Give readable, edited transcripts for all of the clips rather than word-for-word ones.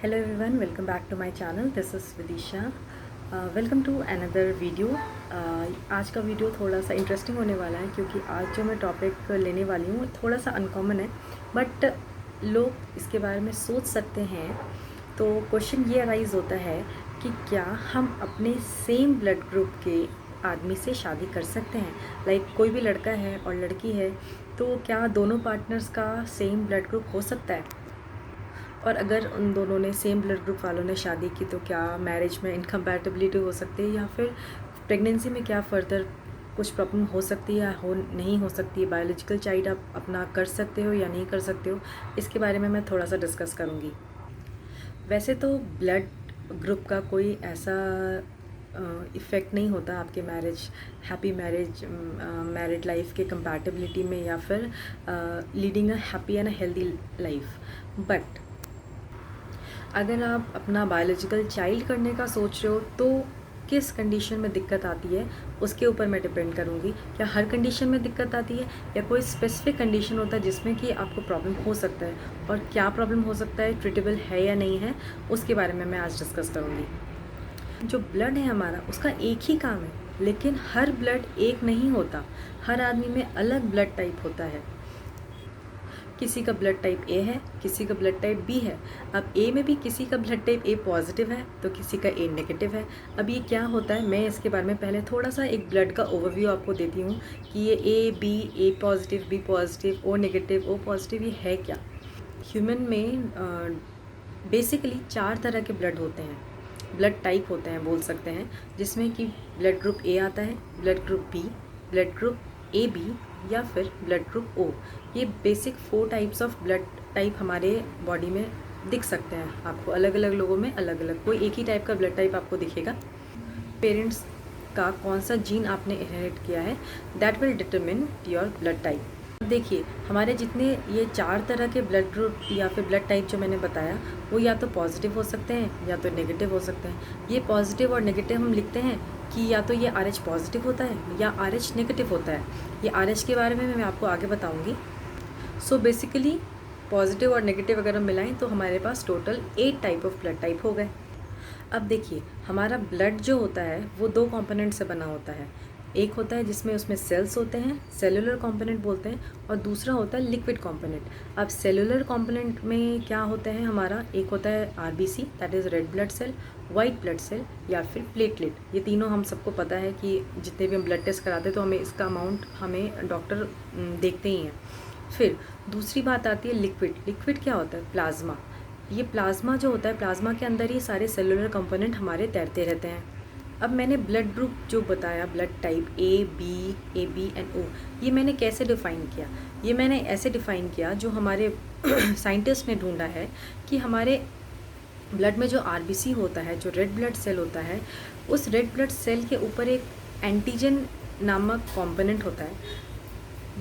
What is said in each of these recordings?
Hello everyone, welcome back to my channel. This is Vidisha. Welcome to another video. आज का video थोड़ा सा interesting होने वाला है क्योंकि आज जो मैं टॉपिक लेने वाली हूँ थोड़ा सा अनकॉमन है, बट लोग इसके बारे में सोच सकते हैं. तो क्वेश्चन ये अराइज़ होता है कि क्या हम अपने सेम ब्लड ग्रुप के आदमी से शादी कर सकते हैं. कोई भी लड़का है और लड़की है, तो क्या दोनों पार्टनर्स का सेम ब्लड ग्रुप हो सकता है. और अगर उन दोनों ने सेम ब्लड ग्रुप वालों ने शादी की तो क्या मैरिज में इनकम्पैटिबिलिटी हो सकती है, या फिर प्रेगनेंसी में क्या फ़र्दर कुछ प्रॉब्लम हो सकती है या नहीं हो सकती है. बायोलॉजिकल चाइल्ड आप अपना कर सकते हो या नहीं कर सकते हो, इसके बारे में मैं थोड़ा सा डिस्कस करूँगी. वैसे तो ब्लड ग्रुप का कोई ऐसा इफ़ेक्ट नहीं होता आपके हैप्पी मैरिड लाइफ के कंपैटिबिलिटी में, या फिर leading a happy and a healthy life. But अगर आप अपना बायोलॉजिकल चाइल्ड करने का सोच रहे हो तो किस कंडीशन में दिक्कत आती है उसके ऊपर मैं डिपेंड करूँगी. क्या हर कंडीशन में दिक्कत आती है, या कोई स्पेसिफिक कंडीशन होता है जिसमें कि आपको प्रॉब्लम हो सकता है, और क्या प्रॉब्लम हो सकता है, ट्रीटेबल है या नहीं है, उसके बारे में मैं आज डिस्कस करूँगी. जो ब्लड है हमारा, उसका एक ही काम है, लेकिन हर ब्लड एक नहीं होता. हर आदमी में अलग ब्लड टाइप होता है. किसी का ब्लड टाइप ए है, किसी का ब्लड टाइप बी है. अब ए में भी किसी का ब्लड टाइप ए पॉजिटिव है तो किसी का ए नेगेटिव है. अब ये क्या होता है, मैं इसके बारे में पहले थोड़ा सा एक ब्लड का ओवरव्यू आपको देती हूँ कि ये A positive, B positive, O negative, O positive, ये है क्या. ह्यूमन में बेसिकली 4 तरह के ब्लड होते हैं, ब्लड टाइप होते हैं बोल सकते हैं, जिसमें कि ब्लड ग्रुप ए आता है, blood group B, blood group A B, या फिर ब्लड ग्रुप ओ. ये basic 4 types of blood type हमारे बॉडी में दिख सकते हैं आपको. अलग अलग लोगों में अलग अलग, कोई एक ही टाइप का ब्लड टाइप आपको दिखेगा. पेरेंट्स का कौन सा जीन आपने इनहेरिट किया है, that will determine your blood type. देखिए, हमारे जितने ये 4 तरह के ब्लड ग्रुप या फिर ब्लड टाइप जो मैंने बताया, वो या तो पॉजिटिव हो सकते हैं या तो नेगेटिव हो सकते हैं. ये पॉजिटिव और नेगेटिव हम लिखते हैं कि या तो ये RH पॉजिटिव होता है या RH नेगेटिव होता है. ये RH के बारे में मैं आपको आगे बताऊंगी. सो बेसिकली पॉजिटिव और नेगेटिव अगर हम मिलाएं तो हमारे पास total 8 type of blood type हो गए. अब देखिए, हमारा ब्लड जो होता है वो 2 कंपोनेंट से बना होता है. एक होता है जिसमें उसमें सेल्स होते हैं, सेलुलर कंपोनेंट बोलते हैं, और दूसरा होता है लिक्विड कंपोनेंट. अब सेलुलर कंपोनेंट में क्या होता है हमारा, एक होता है RBC, that is red blood cell, white blood cell, या फिर प्लेटलेट. ये तीनों हम सबको पता है कि जितने भी हम ब्लड टेस्ट कराते हैं तो हमें इसका अमाउंट हमें डॉक्टर देखते ही हैं. फिर दूसरी बात आती है लिक्विड. लिक्विड क्या होता है, प्लाज्मा. ये प्लाज्मा जो होता है, प्लाज्मा के अंदर ये सारे सेलुलर कंपोनेंट हमारे तैरते रहते हैं. अब मैंने ब्लड ग्रुप जो बताया, blood type A B and O, ये मैंने कैसे डिफ़ाइन किया. ये मैंने ऐसे डिफ़ाइन किया, जो हमारे साइंटिस्ट ने ढूंढा है कि हमारे ब्लड में जो RBC होता है, जो रेड ब्लड सेल होता है, उस रेड ब्लड सेल के ऊपर एक एंटीजन नामक कंपोनेंट होता है,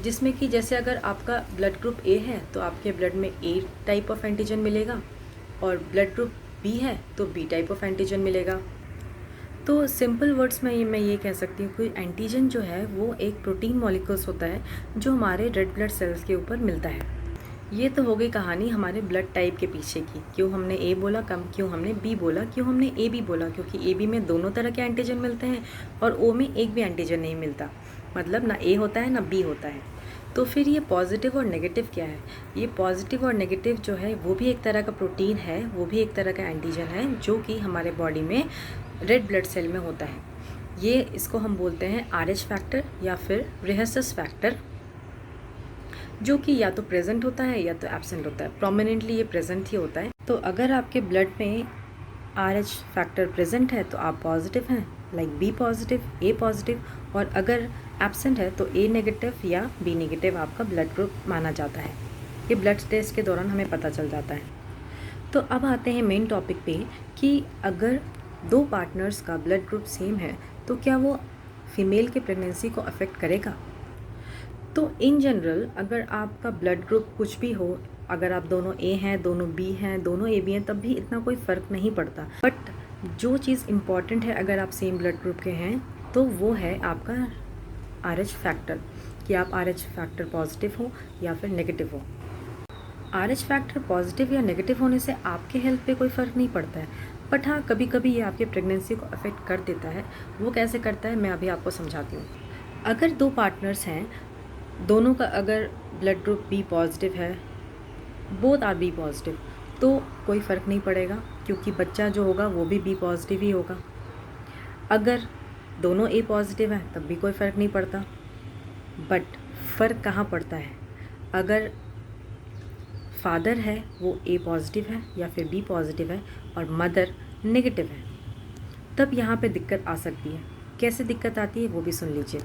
जिसमें कि जैसे अगर आपका ब्लड ग्रुप ए है तो आपके ब्लड में ए टाइप ऑफ एंटीजन मिलेगा, और ब्लड ग्रुप बी है तो बी टाइप ऑफ एंटीजन मिलेगा. तो सिंपल वर्ड्स में मैं ये कह सकती हूँ कि एंटीजन जो है वो एक प्रोटीन मॉलिक्यूल्स होता है जो हमारे रेड ब्लड सेल्स के ऊपर मिलता है. ये तो हो गई कहानी हमारे ब्लड टाइप के पीछे की. क्यों हमने ए बोला, क्यों हमने बी बोला, क्यों हमने ए बी बोला, क्योंकि ए बी में दोनों तरह के एंटीजन मिलते हैं और ओ में एक भी एंटीजन नहीं मिलता. मतलब ना ए होता है ना बी होता है. तो फिर ये पॉजिटिव और नेगेटिव क्या है. ये पॉजिटिव और नेगेटिव जो है वो भी एक तरह का प्रोटीन है, वो भी एक तरह का एंटीजन है, जो कि हमारे बॉडी में रेड ब्लड सेल में होता है. ये इसको हम बोलते हैं RH फैक्टर या फिर रेहेसस फैक्टर, जो कि या तो प्रेजेंट होता है या तो एब्सेंट होता है. प्रोमिनेंटली ये प्रेजेंट ही होता है. तो अगर आपके ब्लड में RH फैक्टर प्रेजेंट है तो आप पॉजिटिव हैं, लाइक बी पॉजिटिव, ए पॉजिटिव, और अगर एब्सेंट है तो ए नेगेटिव या बी नेगेटिव आपका ब्लड ग्रुप माना जाता है. ये ब्लड टेस्ट के दौरान हमें पता चल जाता है. तो अब आते हैं मेन टॉपिक पे कि अगर 2 पार्टनर्स का ब्लड ग्रुप सेम है तो क्या वो फीमेल के प्रेगनेंसी को अफेक्ट करेगा. तो इन जनरल अगर आपका ब्लड ग्रुप कुछ भी हो, अगर आप दोनों ए हैं, दोनों बी हैं, दोनों ए बी हैं, तब भी इतना कोई फ़र्क नहीं पड़ता. बट जो चीज़ इम्पॉर्टेंट है अगर आप सेम ब्लड ग्रुप के हैं तो वो है आपका RH फैक्टर, कि आप RH फैक्टर पॉजिटिव हो या फिर नेगेटिव हो. RH फैक्टर पॉजिटिव या नेगेटिव होने से आपके हेल्थ पे कोई फ़र्क नहीं पड़ता है, बट हाँ कभी कभी ये आपके प्रेगनेंसी को अफेक्ट कर देता है। वो कैसे करता है मैं अभी आपको समझाती हूँ। अगर दो पार्टनर्स हैं, दोनों का अगर ब्लड ग्रुप बी पॉजिटिव है, बोथ आर बी पॉजिटिव, तो कोई फ़र्क नहीं पड़ेगा क्योंकि बच्चा जो होगा वो भी बी पॉजिटिव ही होगा। अगर दोनों ए पॉजिटिव हैं तब भी कोई फ़र्क नहीं पड़ता। बट फ़र्क कहाँ पड़ता है? अगर फादर है वो ए पॉजिटिव है या फिर बी पॉजिटिव है और मदर नेगेटिव है, तब यहाँ पे दिक्कत आ सकती है। कैसे दिक्कत आती है वो भी सुन लीजिए।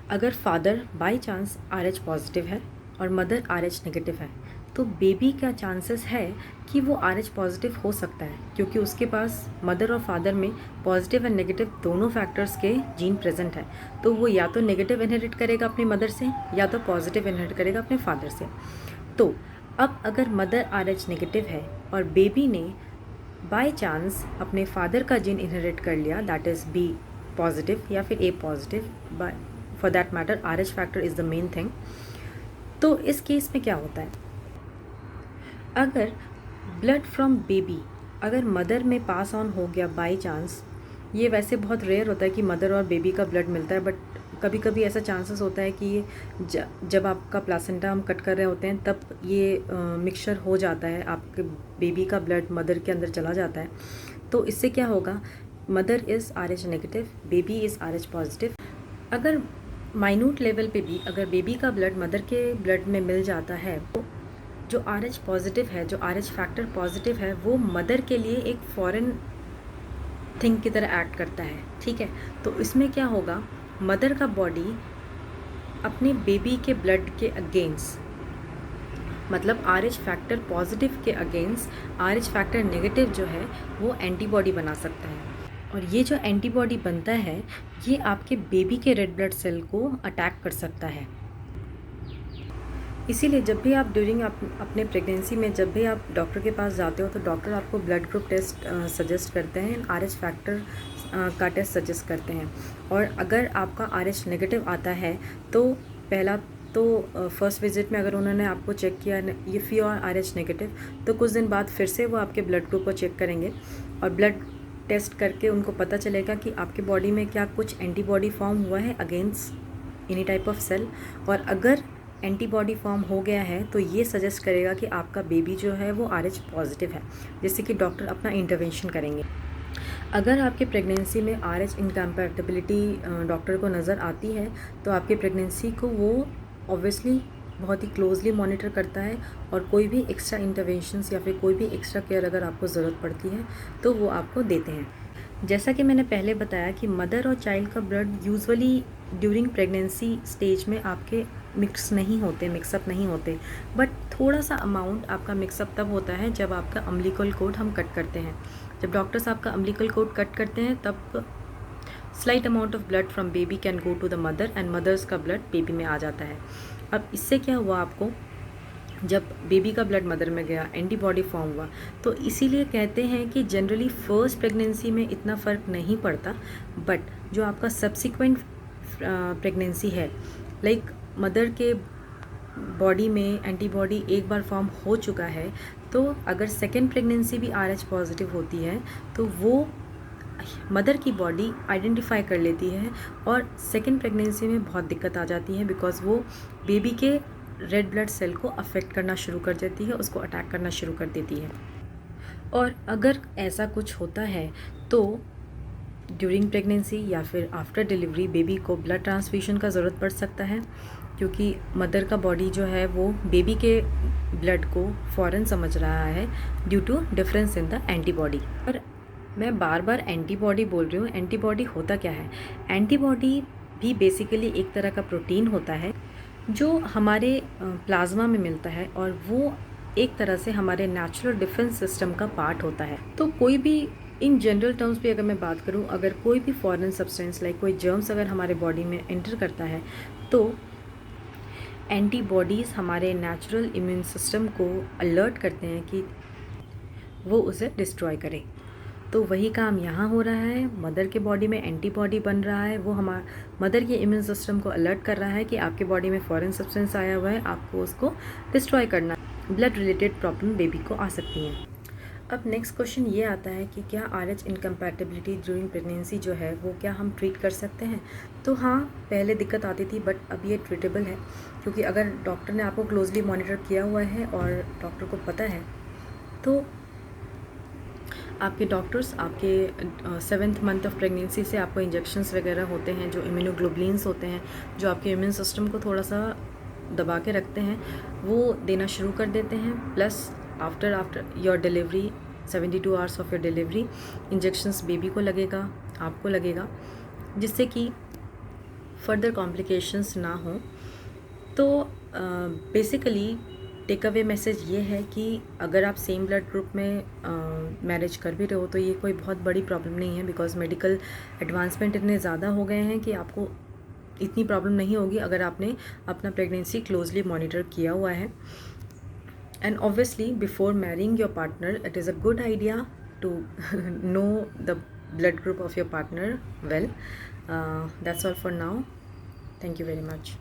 अगर father by chance RH positive है और मदर RH नेगेटिव है, तो बेबी का चांसेस है कि वो RH पॉजिटिव हो सकता है क्योंकि उसके पास मदर और फादर में पॉजिटिव एंड नेगेटिव दोनों फैक्टर्स के जीन प्रेजेंट है। तो वो या तो नेगेटिव इनहेरिट करेगा अपनी मदर से या तो पॉजिटिव इनहेरिट करेगा अपने फादर से। तो अब अगर मदर RH नेगेटिव है और बेबी ने बाय चांस अपने फादर का जीन इनहेरिट कर लिया, दैट इज़ बी पॉजिटिव या फिर A positive, by for that matter RH factor is the main thing. तो इस केस में क्या होता है, अगर ब्लड फ्रॉम बेबी अगर मदर में पास ऑन हो गया बाय चांस, ये वैसे बहुत रेयर होता है कि मदर और बेबी का ब्लड मिलता है, बट कभी कभी ऐसा चांसेस होता है कि ये जब आपका प्लासेंटा हम कट कर रहे होते हैं तब ये मिक्सचर हो जाता है, आपके बेबी का ब्लड मदर के अंदर चला जाता है। तो इससे क्या होगा, mother is RH negative, baby is RH positive. अगर माइन्यूट लेवल पे भी अगर बेबी का ब्लड मदर के ब्लड में मिल जाता है, तो जो RH पॉजिटिव है, जो RH फैक्टर पॉजिटिव है, वो मदर के लिए एक फॉरेन थिंग की तरह एक्ट करता है। ठीक है, तो इसमें क्या होगा, मदर का बॉडी अपने बेबी के ब्लड के अगेंस्ट, मतलब RH फैक्टर पॉजिटिव के अगेंस्ट RH फैक्टर नेगेटिव जो है वो एंटीबॉडी बना सकता है। और ये जो एंटीबॉडी बनता है ये आपके बेबी के रेड ब्लड सेल को अटैक कर सकता है। इसीलिए जब भी आप ड्यूरिंग अपने प्रेगनेंसी में जब भी आप डॉक्टर के पास जाते हो तो डॉक्टर आपको ब्लड ग्रुप टेस्ट सजेस्ट करते हैं, RH फैक्टर का टेस्ट सजेस्ट करते हैं। और अगर आपका RH नेगेटिव आता है तो पहला तो फर्स्ट विजिट में अगर उन्होंने आपको चेक किया if you are RH negative, तो कुछ दिन बाद फिर से वो आपके ब्लड ग्रुप को चेक करेंगे और ब्लड टेस्ट करके उनको पता चलेगा कि आपके बॉडी में क्या कुछ एंटीबॉडी फॉर्म हुआ है against any type of cell. और अगर एंटीबॉडी फॉर्म हो गया है तो ये सजेस्ट करेगा कि आपका बेबी जो है वो RH पॉजिटिव है, जिससे कि डॉक्टर अपना इंटरवेंशन करेंगे। अगर आपके प्रेगनेंसी में RH इनकम्पैटिबिलिटी डॉक्टर को नज़र आती है तो आपके प्रेगनेंसी को वो ऑब्वियसली बहुत ही क्लोजली मॉनिटर करता है और कोई भी एक्स्ट्रा इंटरवेंशंस या फिर कोई भी एक्स्ट्रा केयर अगर आपको ज़रूरत पड़ती है तो वो आपको देते हैं। जैसा कि मैंने पहले बताया कि मदर और चाइल्ड का blood usually during pregnancy stage में आपके मिक्सअप नहीं होते, बट थोड़ा सा अमाउंट आपका मिक्सअप तब होता है जब आपका अम्बिलिकल कोड हम कट करते हैं। जब डॉक्टर्स आपका अम्बिलिकल कोड कट करते हैं तब slight amount of blood from baby can go to the mother and mother's का ब्लड बेबी में आ जाता है। अब इससे क्या हुआ, आपको जब बेबी का ब्लड मदर में गया एंटीबॉडी फॉर्म हुआ, तो इसीलिए कहते हैं कि जनरली फर्स्ट प्रेगनेंसी में इतना फ़र्क नहीं पड़ता, बट जो आपका सब्सिक्वेंट प्रेगनेंसी है, लाइक मदर के बॉडी में एंटीबॉडी एक बार फॉर्म हो चुका है, तो अगर सेकेंड प्रेगनेंसी भी RH पॉजिटिव होती है तो वो मदर की बॉडी आइडेंटिफाई कर लेती है और सेकेंड प्रेगनेंसी में बहुत दिक्कत आ जाती है, बिकॉज वो बेबी के रेड ब्लड सेल को अफेक्ट करना शुरू कर देती है, उसको अटैक करना शुरू कर देती है। और अगर ऐसा कुछ होता है तो ड्यूरिंग प्रेगनेंसी या फिर आफ्टर डिलीवरी बेबी को ब्लड ट्रांसफ्यूजन का ज़रूरत पड़ सकता है, क्योंकि मदर का बॉडी जो है वो बेबी के ब्लड को फ़ौरन समझ रहा है due to difference in the antibody. पर मैं बार बार एंटीबॉडी बोल रही हूँ, एंटीबॉडी होता क्या है? एंटीबॉडी भी बेसिकली एक तरह का प्रोटीन होता है जो हमारे प्लाज्मा में मिलता है और वो एक तरह से हमारे नेचुरल डिफेंस सिस्टम का पार्ट होता है। तो कोई भी इन जनरल टर्म्स पे अगर मैं बात करूँ, अगर कोई भी फॉरेन सब्सटेंस लाइक कोई जर्म्स अगर हमारे बॉडी में एंटर करता है तो एंटीबॉडीज़ हमारे नेचुरल इम्यून सिस्टम को अलर्ट करते हैं कि वो उसे डिस्ट्रॉय करे। तो वही काम यहाँ हो रहा है, मदर के बॉडी में एंटीबॉडी बन रहा है, वो मदर के इम्यून सिस्टम को अलर्ट कर रहा है कि आपके बॉडी में फॉरेन सब्सटेंस आया हुआ है, आपको उसको डिस्ट्रॉय करना। ब्लड रिलेटेड प्रॉब्लम बेबी को आ सकती हैं। अब नेक्स्ट क्वेश्चन ये आता है कि क्या RH इनकम्पैटिबिलिटी ड्यूरिंग प्रेगनेंसी जो है वो क्या हम ट्रीट कर सकते हैं? तो हाँ, पहले दिक्कत आती थी बट अब ये ट्रीटेबल है, क्योंकि अगर डॉक्टर ने आपको क्लोजली मॉनिटर किया हुआ है और डॉक्टर को पता है, तो आपके डॉक्टर्स आपके 7th मंथ ऑफ प्रेगनेंसी से आपको इंजेक्शंस वगैरह होते हैं, जो इम्यूनोग्लोबुलिन्स होते हैं, जो आपके इम्यून सिस्टम को थोड़ा सा दबा के रखते हैं, वो देना शुरू कर देते हैं। Plus after your delivery 72 hours of your delivery injections baby को लगेगा, आपको लगेगा, जिससे कि फर्दर कॉम्प्लिकेशंस ना हो। तो बेसिकली टेक अवे मैसेज ये है कि अगर आप सेम ब्लड ग्रुप में मैरिज कर भी रहे हो तो ये कोई बहुत बड़ी प्रॉब्लम नहीं है, बिकॉज मेडिकल एडवांसमेंट इतने ज़्यादा हो गए हैं कि आपको इतनी प्रॉब्लम नहीं होगी अगर आपने अपना प्रेगनेंसी क्लोजली मॉनिटर किया हुआ है। And obviously before marrying your partner it is a good idea to know the blood group of your partner well. That's all for now. Thank you very much.